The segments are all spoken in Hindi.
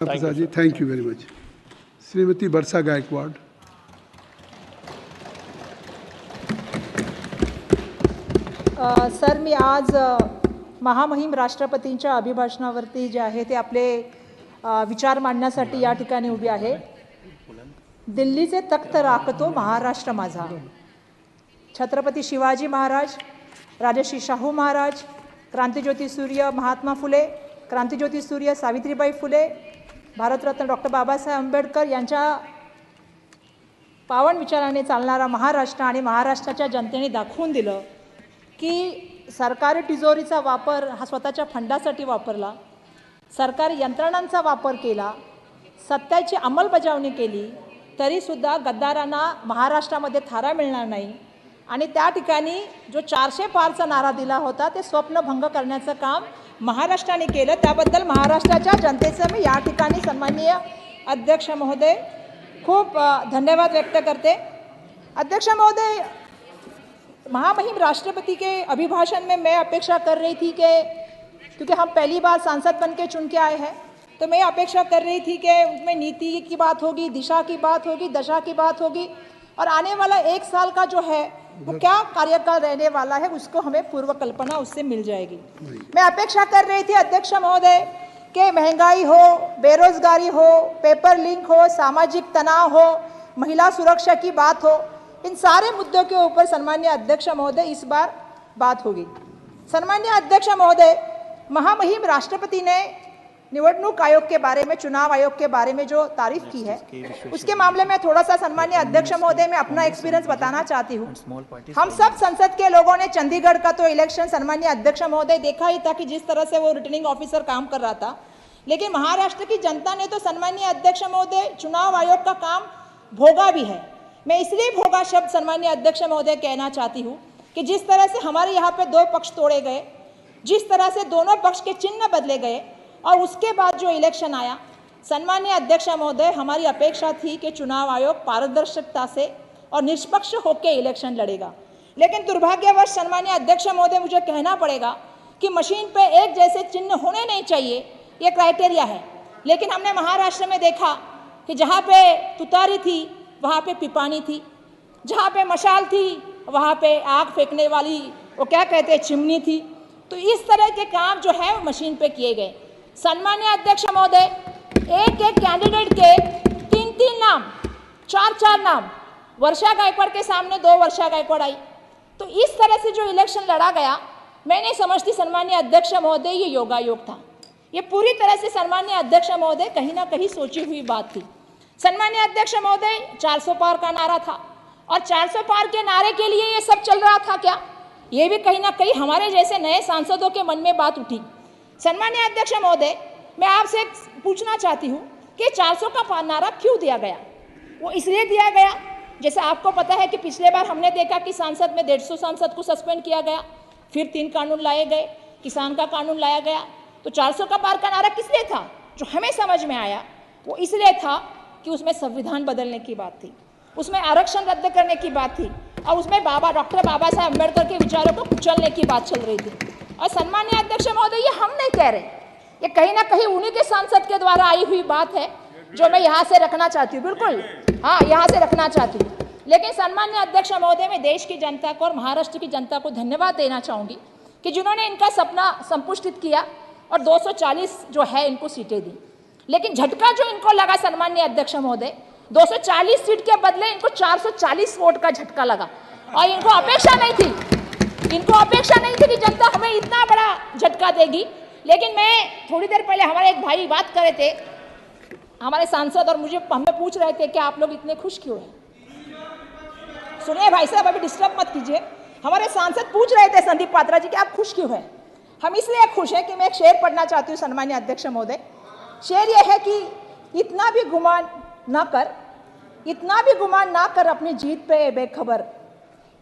Prasad ji, thank you very much. Shrimati Varsha Gaikwad. Sir, मी आज महामहिम राष्ट्रपतींच्या अभिभाषणावरती जे आहे ते आपले विचार मांडण्यासाठी या ठिकाणी उभी आहे। दिल्लीचे तख्त राखतो महाराष्ट्र माझा। छत्रपती शिवाजी महाराज, राजर्षी शाहू महाराज, क्रांतिज्योती सूर्य महात्मा फुले, क्रांतिज्योती सूर्य सावित्रीबाई फुले, भारतरत्न डॉक्टर बाबासाहेब आंबेडकर यांच्या पावन विचाराने चालणारा महाराष्ट्र आणि महाराष्ट्राच्या जनतेने दाखवून दिलं की सरकारी तिजोरीचा वापर हा स्वतःच्या फंडासाठी वापरला, सरकारी यंत्रणांचा वापर केला, सत्याची अंमलबजावणी केली, तरीसुद्धा गद्दारांना महाराष्ट्रामध्ये थारा मिळणार नाही आणि त्या ठिकाणी जो 400 पारचा नारा दिला होता ते स्वप्नभंग करण्याचं काम महाराष्ट्राने केलं। त्याबद्दल महाराष्ट्राच्या जनतेचं मी या ठिकाणी सन्माननीय अध्यक्ष महोदय खूप धन्यवाद व्यक्त करते। अध्यक्ष महोदय, महामहिम राष्ट्रपति के अभिभाषण में मैं अपेक्षा कर रही थी कि क्योंकि हम पहली बार सांसद बन के चुन के आए हैं, तो मैं अपेक्षा कर रही थी कि उसमें नीति की बात होगी, दिशा की बात होगी, दशा की बात होगी और आने वाला 1 साल का जो है वो क्या कार्यकाल रहने वाला है उसको हमें पूर्व कल्पना उससे मिल जाएगी। मैं अपेक्षा कर रही थी अध्यक्ष महोदय कि महंगाई हो, बेरोजगारी हो, पेपर लिंक हो, सामाजिक तनाव हो, महिला सुरक्षा की बात हो, इन सारे मुद्दों के ऊपर सम्माननीय अध्यक्ष महोदय इस बार बात होगी। सम्माननीय अध्यक्ष महोदय, महामहिम राष्ट्रपति ने निवडणूक आयोग के बारे में, चुनाव आयोग के बारे में जो तारीफ की है उसके मामले में थोड़ा सा सम्माननीय अध्यक्ष महोदय मैं अपना एक्सपीरियंस बताना चाहती हूँ। हम सब संसद के लोगों ने चंडीगढ़ का तो इलेक्शन सम्माननीय अध्यक्ष महोदय देखा ही था कि जिस तरह से वो रिटर्निंग ऑफिसर काम कर रहा था, लेकिन महाराष्ट्र की जनता ने तो सम्माननीय अध्यक्ष महोदय चुनाव आयोग का काम भोगा भी है। मैं इसलिए भोगा शब्द सम्माननीय अध्यक्ष महोदय कहना चाहती हूँ कि जिस तरह से हमारे यहाँ पे 2 पक्ष तोड़े गए, जिस तरह से दोनों पक्ष के चिन्ह बदले गए और उसके बाद जो इलेक्शन आया, सम्माननीय अध्यक्ष महोदय हमारी अपेक्षा थी कि चुनाव आयोग पारदर्शिता से और निष्पक्ष होकर इलेक्शन लड़ेगा। लेकिन दुर्भाग्यवश सम्माननीय अध्यक्ष महोदय मुझे कहना पड़ेगा कि मशीन पे एक जैसे चिन्ह होने नहीं चाहिए, ये क्राइटेरिया है। लेकिन हमने महाराष्ट्र में देखा कि जहाँ पे तुतारी थी वहाँ पे पिपानी थी, जहाँ पे मशाल थी वहाँ पे आग फेंकने वाली वो क्या कहते हैं चिमनी थी। तो इस तरह के काम जो है वो मशीन पे किए गए। सम्माननीय अध्यक्ष महोदय, एक कैंडिडेट के 3 नाम, 4 नाम, वर्षा गायकवाड़ के सामने 2 वर्षा गायकवाड़ आई। तो इस तरह से जो इलेक्शन लड़ा गया, मैं नहीं समझती सम्माननीय अध्यक्ष महोदय ये योगायोग था। ये पूरी तरह से सम्माननीय अध्यक्ष महोदय कहीं ना कहीं सोची हुई बात थी। सम्माननीय अध्यक्ष महोदय 400 पार का नारा था और 400 पार के नारे के लिए ये सब चल रहा था क्या? ये भी कहीं ना कहीं हमारे जैसे नए सांसदों के मन में बात उठी। सम्माननीय अध्यक्ष महोदय, मैं आपसे पूछना चाहती हूँ कि 400 का नारा क्यों दिया गया? वो इसलिए दिया गया, जैसे आपको पता है कि पिछले बार हमने देखा कि सांसद में 150 सांसद को सस्पेंड किया गया, फिर 3 कानून लाए गए, किसान का कानून लाया गया। तो 400 का पार का नारा किस लिए था? जो हमें समझ में आया वो इसलिए था कि उसमें संविधान बदलने की बात थी, उसमें आरक्षण रद्द करने की बात थी और उसमें डॉक्टर बाबा साहेब अम्बेडकर के विचारों को कुचलने की बात चल रही थी। और सम्माननीय अध्यक्ष महोदय, ये हम नहीं कह रहे, ये कहीं ना कहीं उन्हीं के सांसद के द्वारा आई हुई बात है जो मैं यहाँ से रखना चाहती हूँ। बिल्कुल, हाँ, यहाँ से रखना चाहती हूँ। लेकिन सम्माननीय अध्यक्ष महोदय, मैं देश की जनता को और महाराष्ट्र की जनता को धन्यवाद देना चाहूँगी कि जिन्होंने इनका सपना संपुष्टित किया और 240 जो है इनको सीटें दी। लेकिन झटका जो इनको लगा सम्माननीय अध्यक्ष महोदय, 240 सीट के बदले इनको 440 वोट का झटका लगा और इनको अपेक्षा नहीं थी कि जनता हमें इतना बड़ा झटका देगी। लेकिन मैं थोड़ी देर पहले हमारे एक भाई बात कर रहे थे, हमारे सांसद, और हमें पूछ रहे थे कि आप लोग इतने खुश क्यों हैं। सुनिए भाई साहब, अभी डिस्टर्ब मत कीजिए। हमारे सांसद पूछ रहे थे संदीप पात्रा जी कि आप खुश क्यों हैं। हम इसलिए खुश हैं कि मैं एक शेर पढ़ना चाहती हूँ सम्माननीय अध्यक्ष महोदय। शेर यह है कि इतना भी गुमान ना कर अपनी जीत पे बेखबर,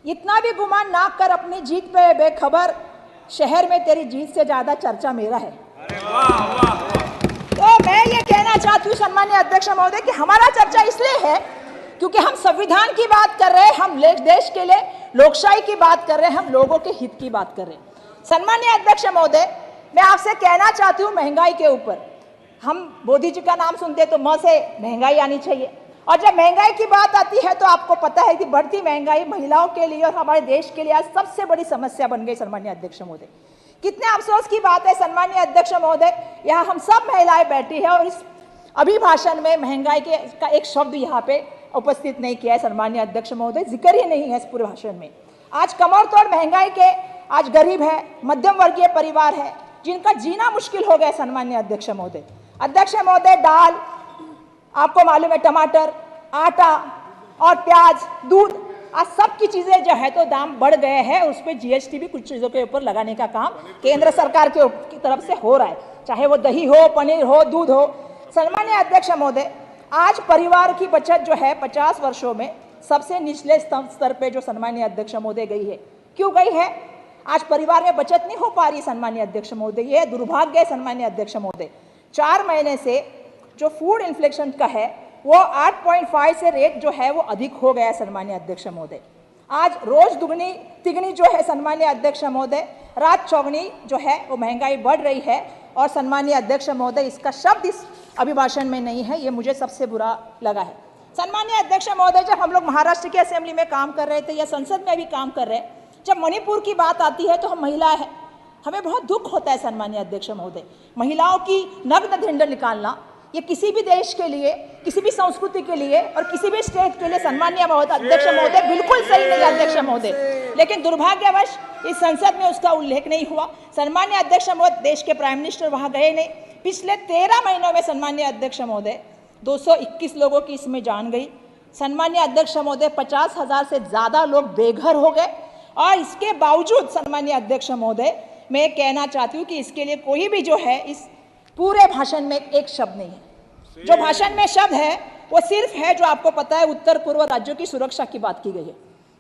इतना भी गुमान ना कर अपनी जीत पे बेखबर, शहर में तेरी जीत से ज्यादा चर्चा मेरा है। तो मैं ये कहना चाहती हूँ सम्माननीय अध्यक्ष महोदय कि हमारा चर्चा इसलिए है क्योंकि हम संविधान की बात कर रहे हैं, हम देश के लिए लोकशाही की बात कर रहे हैं, हम लोगों के हित की बात कर रहे हैं। सम्माननीय अध्यक्ष महोदय, मैं आपसे कहना चाहती हूँ महंगाई के ऊपर हम मोदी जी का नाम सुनते तो म से महंगाई आनी चाहिए, और जब महंगाई की बात आती है तो आपको पता है कि बढ़ती महंगाई महिलाओं के लिए और हमारे देश के लिए आज सबसे बड़ी समस्या बन गई। सम्मानीय अध्यक्ष महोदय, कितने अफसोस की बात है सम्मानीय अध्यक्ष महोदय, यहाँ हम सब महिलाएं बैठी हैं और इस अभिभाषण में महंगाई के का एक शब्द यहाँ पे उपस्थित नहीं किया है। सम्मानीय अध्यक्ष महोदय, जिक्र ही नहीं है इस पूरे भाषण में। आज कमर तोड़ महंगाई के आज गरीब है, मध्यम वर्गीय परिवार है जिनका जीना मुश्किल हो गया। सम्मानीय अध्यक्ष महोदय, दाल, आपको मालूम है टमाटर, आटा और प्याज, दूध, आज सब की चीजें जो है तो दाम बढ़ गए हैं। उस पर जीएसटी भी कुछ चीजों के ऊपर लगाने का काम केंद्र सरकार की तरफ से हो रहा है, चाहे वो दही हो, पनीर हो, दूध हो। सम्मानीय अध्यक्ष महोदय, आज परिवार की बचत जो है 50 वर्षों में सबसे निचले स्तर पे जो सम्मानीय अध्यक्ष महोदय गई है। क्यों गई है? आज परिवार में बचत नहीं हो पा रही सम्मानीय अध्यक्ष महोदय, ये दुर्भाग्य है सम्मानीय अध्यक्ष महोदय। 4 महीने से जो फूड इन्फ्लेशन का है वो 8.5 से रेट जो है वो अधिक हो गया है सम्मानीय अध्यक्ष महोदय। आज रोज दुगनी तिगनी जो है सम्मानीय अध्यक्ष महोदय, रात चौगनी जो है वो महंगाई बढ़ रही है। और सम्मानीय अध्यक्ष महोदय, इसका शब्द इस अभिभाषण में नहीं है, ये मुझे सबसे बुरा लगा है। सम्मानीय अध्यक्ष महोदय, जब हम लोग महाराष्ट्र की असेंबली में काम कर रहे थे या संसद में भी काम कर रहे हैं, जब मणिपुर की बात आती है तो हम महिलाएं हैं, हमें बहुत दुख होता है सम्मानीय अध्यक्ष महोदय। महिलाओं की नग्न धिंड निकालना ये किसी भी देश के लिए, किसी भी संस्कृति के लिए और किसी भी स्टेट के लिए सम्मानीय अध्यक्ष महोदय बिल्कुल सही नहीं अध्यक्ष महोदय। लेकिन दुर्भाग्यवश इस संसद में उसका उल्लेख नहीं हुआ। सम्मानीय अध्यक्ष महोदय, देश के प्राइम मिनिस्टर वहां गए नहीं। पिछले 13 महीनों में सम्मानीय अध्यक्ष महोदय 221 लोगों की इसमें जान गई। सम्मानीय अध्यक्ष महोदय, 50,000 से ज्यादा लोग बेघर हो गए। और इसके बावजूद सम्मानीय अध्यक्ष महोदय, मैं कहना चाहती हूँ कि इसके लिए कोई भी जो है इस पूरे भाषण में एक शब्द नहीं है। जो भाषण में शब्द है वो सिर्फ है जो आपको पता है उत्तर पूर्व राज्यों की सुरक्षा की बात की गई है।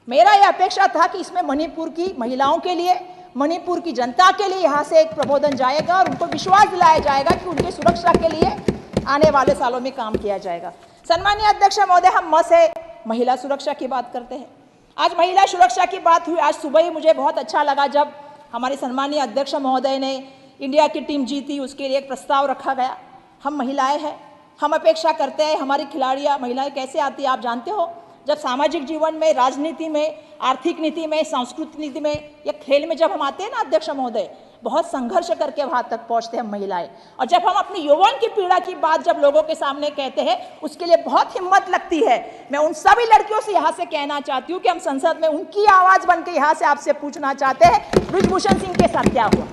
मेरा यह अपेक्षा था कि इसमें मणिपुर की महिलाओं के लिए, मणिपुर की जनता के लिए यहाँ से एक प्रबोधन जाएगा और उनको विश्वास दिलाया जाएगा कि उनकी सुरक्षा के लिए आने वाले सालों में काम किया जाएगा। सम्मानीय अध्यक्ष महोदय, हम म से महिला सुरक्षा की बात करते हैं। आज महिला सुरक्षा की बात हुई। आज सुबह ही मुझे बहुत अच्छा लगा जब हमारे सम्मानीय अध्यक्ष महोदय ने इंडिया की टीम जीती, उसके लिए एक प्रस्ताव रखा गया। हम महिलाएं हैं, हम अपेक्षा करते हैं हमारी खिलाड़ियां, महिलाएं कैसे आती है आप जानते हो। जब सामाजिक जीवन में, राजनीति में, आर्थिक नीति में, सांस्कृतिक नीति में या खेल में जब हम आते हैं ना अध्यक्ष महोदय, बहुत संघर्ष करके वहां तक पहुंचते हैं महिलाएं। और जब हम अपनी यौवन की पीड़ा की बात जब लोगों के सामने कहते हैं, उसके लिए बहुत हिम्मत लगती है। मैं उन सभी लड़कियों से यहाँ से कहना चाहती हूँ कि हम संसद में उनकी आवाज बन के यहाँ से आपसे पूछना चाहते हैं, ब्रिजभूषण सिंह के साथ क्या हुआ?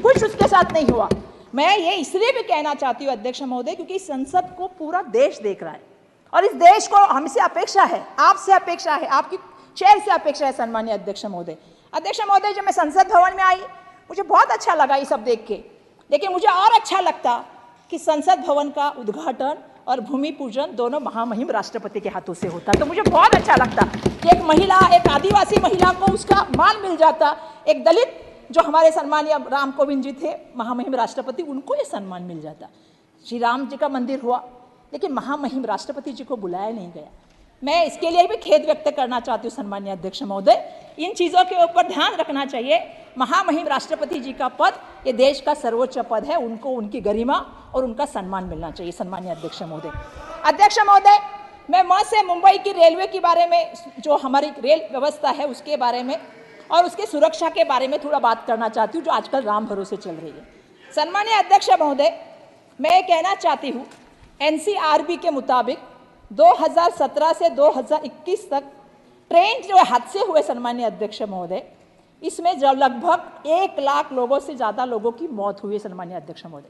कुछ उसके साथ नहीं हुआ। मैं ये इसलिए भी कहना चाहती हूँ अध्यक्ष महोदय, क्योंकि संसद को पूरा देश देख रहा है और इस देश को हमसे अपेक्षा है, आपसे अपेक्षा है, आपकी चेयर से अपेक्षा है सम्मानीय अध्यक्ष महोदय। अध्यक्ष महोदय, जब मैं संसद भवन में आई मुझे बहुत अच्छा लगा ये सब देख के, लेकिन मुझे और अच्छा लगता कि संसद भवन का उद्घाटन और भूमि पूजन दोनों महामहिम राष्ट्रपति के हाथों से होता। तो मुझे बहुत अच्छा लगता कि एक महिला, एक आदिवासी महिला को उसका मान मिल जाता, एक दलित जो हमारे सम्मानीय राम कोविंद जी थे महामहिम राष्ट्रपति, उनको ये सम्मान मिल जाता। श्री राम जी का मंदिर हुआ लेकिन महामहिम राष्ट्रपति जी को बुलाया नहीं गया। मैं इसके लिए भी खेद व्यक्त करना चाहती हूँ सम्मानीय अध्यक्ष महोदय। इन चीज़ों के ऊपर ध्यान रखना चाहिए। महामहिम राष्ट्रपति जी का पद ये देश का सर्वोच्च पद है, उनको उनकी गरिमा और उनका सम्मान मिलना चाहिए सम्मानीय अध्यक्ष महोदय। अध्यक्ष महोदय, मैं म से मुंबई की रेलवे के बारे में, जो हमारी रेल व्यवस्था है उसके बारे में और उसके सुरक्षा के बारे में थोड़ा बात करना चाहती हूँ, जो आजकल राम भरोसे चल रही है। सम्मानीय अध्यक्ष महोदय, मैं कहना चाहती हूँ एनसीआरबी के मुताबिक 2017 से 2021 तक ट्रेन जो हादसे हुए सम्मानीय अध्यक्ष महोदय, इसमें जो लगभग 1 लाख लोगों से ज़्यादा लोगों की मौत हुई है सम्मानीय अध्यक्ष महोदय।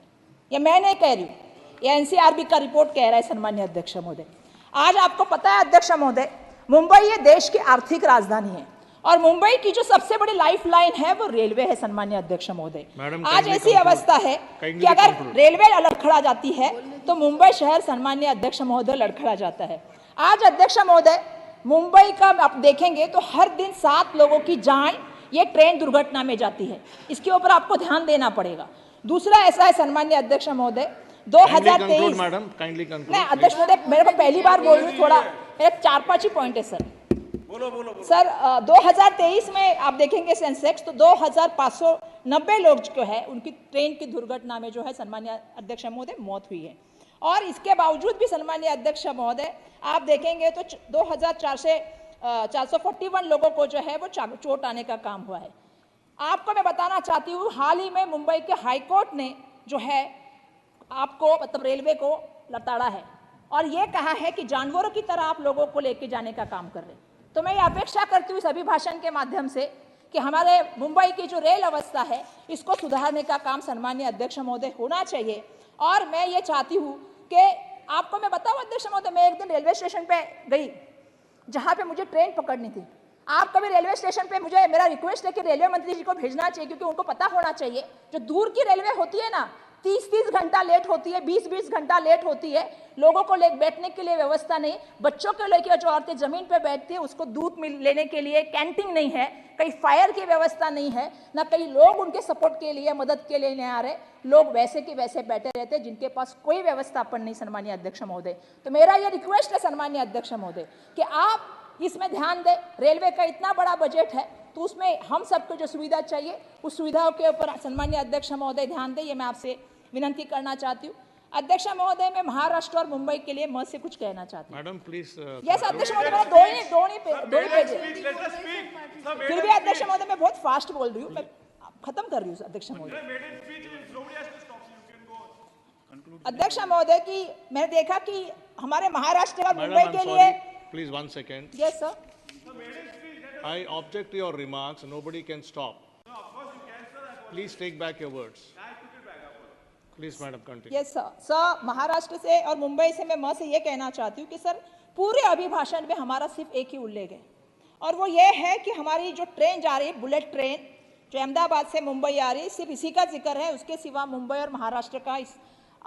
ये मैं नहीं कह रही हूँ, ये एनसीआरबी का रिपोर्ट कह रहा है सम्मानीय अध्यक्ष महोदय। आज आपको पता है अध्यक्ष महोदय, मुंबई ये देश की आर्थिक राजधानी है और मुंबई की जो सबसे बड़ी लाइफलाइन है वो रेलवे है सम्मानीय अध्यक्ष महोदय। आज ऐसी अवस्था है कि अगर रेलवे लड़खड़ा जाती है तो मुंबई शहर सम्मानीय अध्यक्ष महोदय लड़खड़ा जाता है। आज अध्यक्ष महोदय, मुंबई का आप देखेंगे तो हर दिन 7 लोगों की जान ये ट्रेन दुर्घटना में जाती है। इसके ऊपर आपको ध्यान देना पड़ेगा। दूसरा ऐसा है सम्मानीय अध्यक्ष महोदय, 2023 नहीं अध्यक्ष महोदय, मेरे को पहली बार बोल रही हूँ, थोड़ा मेरे 4-5 ही पॉइंट है सर। बोलो सर, 2023 में आप देखेंगे सेंसेक्स तो 2500 90 लोग जो है उनकी ट्रेन की दुर्घटना में जो है सन्मान्य अध्यक्ष महोदय मौत हुई है। और इसके बावजूद भी सन्मान्य अध्यक्ष महोदय आप देखेंगे तो 2441 लोगों को जो है वो चोट आने का काम हुआ है। आपको मैं बताना चाहती हूँ, हाल ही में मुंबई के हाईकोर्ट ने जो है आपको मतलब रेलवे को लताड़ा है और ये कहा है कि जानवरों की तरह आप लोगों को लेके जाने का काम कर रहे हैं। तो मैं ये अपेक्षा करती हूँ इस अभिभाषण के माध्यम से कि हमारे मुंबई की जो रेल अवस्था है इसको सुधारने का काम सन्मान्य अध्यक्ष महोदय होना चाहिए। और मैं ये चाहती हूँ कि आपको मैं बताऊँ अध्यक्ष महोदय, मैं एक दिन रेलवे स्टेशन पे गई जहाँ पे मुझे ट्रेन पकड़नी थी। आप कभी रेलवे स्टेशन पे, मुझे मेरा रिक्वेस्ट है कि रेलवे मंत्री जी को भेजना चाहिए, क्योंकि उनको पता होना चाहिए जो दूर की रेलवे होती है ना 30-30 घंटा लेट होती है, 20-20 घंटा लेट होती है, लोगों को बैठने के लिए व्यवस्था नहीं, बच्चों को लेकर जो औरतें जमीन पर बैठती है उसको दूध लेने के लिए कैंटीन नहीं है, कहीं फायर की व्यवस्था नहीं है, ना कई लोग उनके सपोर्ट के लिए मदद के लिए नहीं आ रहे, लोग वैसे के वैसे बैठे रहते हैं जिनके पास कोई व्यवस्थापन नहीं सन्मान्य अध्यक्ष महोदय। तो मेरा ये रिक्वेस्ट है सन्मान्य अध्यक्ष महोदय कि आप इसमें ध्यान दें। रेलवे का इतना बड़ा बजट है तो उसमें हम सबको जो सुविधा चाहिए उस सुविधाओं के ऊपर सन्मान्य अध्यक्ष महोदय ध्यान दें, ये मैं आपसे विनंती करना चाहती हूँ। अध्यक्ष महोदय, मैं महाराष्ट्र और मुंबई के लिए मैं से कुछ कहना चाहती हूँ। Madam please. यस अध्यक्ष महोदय, मेरा दो ही पेज है। फिर भी अध्यक्ष महोदय मैं बहुत फास्ट बोल रही हूँ, मैं खत्म कर रही हूँ अध्यक्ष महोदय। अध्यक्ष महोदय की मैंने देखा कि हमारे महाराष्ट्र और मुंबई के लिए। Please 1 second. Yes sir. I object to your remarks. Nobody can stop. Please take back your words. Please, madam, continue. Yes sir. Sir, Maharashtra से और मुंबई से मैं से ये कहना चाहती हूँ कि सर पूरे अभिभाषण में हमारा सिर्फ एक ही उल्लेख है और वो ये है कि हमारी जो ट्रेन जा रही है, बुलेट ट्रेन जो अहमदाबाद से मुंबई आ रही है, सिर्फ इसी का जिक्र है, उसके सिवा मुंबई और महाराष्ट्र का इस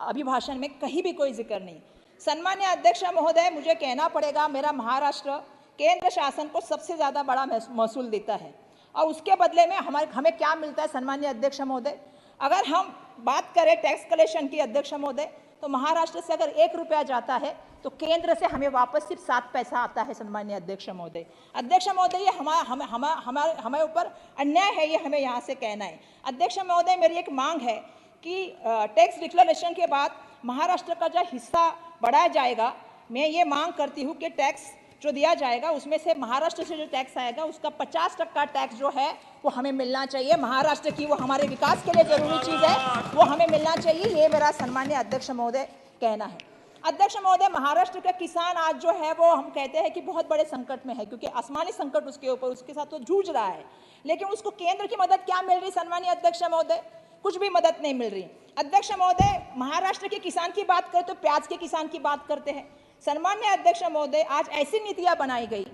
अभिभाषण में कहीं भी कोई जिक्र नहीं। सन्मान्य अध्यक्ष महोदय, मुझे कहना पड़ेगा, मेरा महाराष्ट्र केंद्र शासन को सबसे ज़्यादा बड़ा महसूल देता है और उसके बदले में हमें क्या मिलता है सन्मान्य अध्यक्ष महोदय? अगर हम बात करें टैक्स कलेक्शन की अध्यक्ष महोदय, तो महाराष्ट्र से अगर 1 रुपया जाता है तो केंद्र से हमें वापस सिर्फ 7 पैसा आता है सन्मान्य अध्यक्ष महोदय। अध्यक्ष महोदय, ये हमारे ऊपर अन्याय है, ये हमें यहाँ से कहना है। अध्यक्ष महोदय, मेरी एक मांग है कि टैक्स डिक्लेरेशन के बाद महाराष्ट्र का जो हिस्सा बढ़ाया जाएगा, मैं ये मांग करती हूँ कि टैक्स जो दिया जाएगा उसमें से महाराष्ट्र से जो टैक्स आएगा उसका 50% टैक्स जो है वो हमें मिलना चाहिए। महाराष्ट्र की वो हमारे विकास के लिए जरूरी चीज़ है, वो हमें मिलना चाहिए, ये मेरा सन्मान्य अध्यक्ष महोदय कहना है। अध्यक्ष महोदय, महाराष्ट्र का किसान आज जो है वो हम कहते हैं कि बहुत बड़े संकट में है, क्योंकि आसमानी संकट उसके ऊपर, उसके साथ वो जूझ रहा है, लेकिन उसको केंद्र की मदद क्या मिल रही सन्मान्य अध्यक्ष महोदय? कुछ भी मदद नहीं मिल रही। अध्यक्ष महोदय, महाराष्ट्र के किसान की बात करें तो प्याज के किसान की बात करते हैं। सन्मान्य अध्यक्ष महोदय, आज ऐसी नीतियां बनाई गई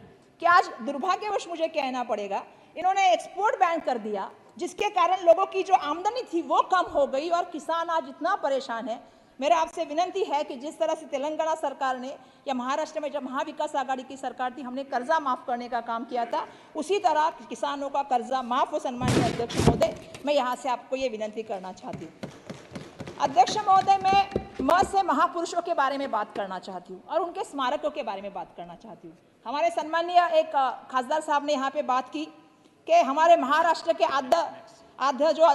कि आज दुर्भाग्यवश मुझे कहना पड़ेगा, इन्होंने एक्सपोर्ट बैन कर दिया, जिसके कारण लोगों की जो आमदनी थी वो कम हो गई और किसान आज इतना परेशान है। मेरा आपसे विनंती है कि जिस तरह से तेलंगाना सरकार ने या महाराष्ट्र में जब महाविकास आघाड़ी की सरकार थी, हमने कर्जा माफ करने का काम किया था, उसी तरह किसानों का कर्जा माफ हो सन्मान्य अध्यक्ष महोदय, मैं यहाँ से आपको ये विनंती करना चाहती हूँ। अध्यक्ष महोदय, मैं से महापुरुषों के बारे में बात करना चाहती हूँ और उनके स्मारकों के बारे में बात करना चाहती हूँ। हमारे सम्मानीय एक खासदार साहब ने यहाँ पे बात की कि हमारे महाराष्ट्र के आद्य जो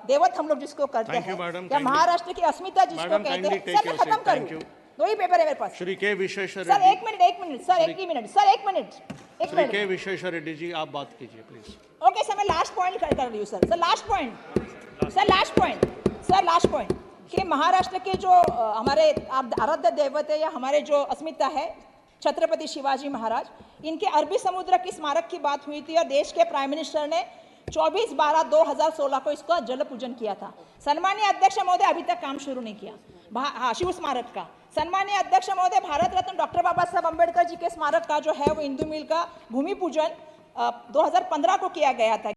देवत हम लोग जिसको करते हैं, या महाराष्ट्र की अस्मिता जिसको कहते हैं। सर, मैं खत्म करूँ, 2 ही पेपर है मेरे पास। श्री के विश्वेश्वर सर, एक मिनट सर, एक मिनट श्री के विश्वेश्वर रेड्डी जी, आप बात कीजिए प्लीज। ओके सर, मैं लास्ट पॉइंट कर रही हूँ सर। लास्ट पॉइंट कि महाराष्ट्र के जो हमारे आराध्य देवत है या हमारे जो अस्मिता है छत्रपति शिवाजी महाराज, इनके अरबी समुद्र की स्मारक की बात हुई थी और देश के प्राइम मिनिस्टर ने 24/12/2016 को इसका जल पूजन किया था। सन्मान्य अध्यक्ष महोदय, अभी तक काम शुरू नहीं किया शिव स्मारक का। सन्मान्य अध्यक्ष महोदय, भारत रत्न डॉक्टर बाबा साहब अम्बेडकर जी के स्मारक का जो है वो इंदू मिल का भूमि पूजन 2015 को किया गया था।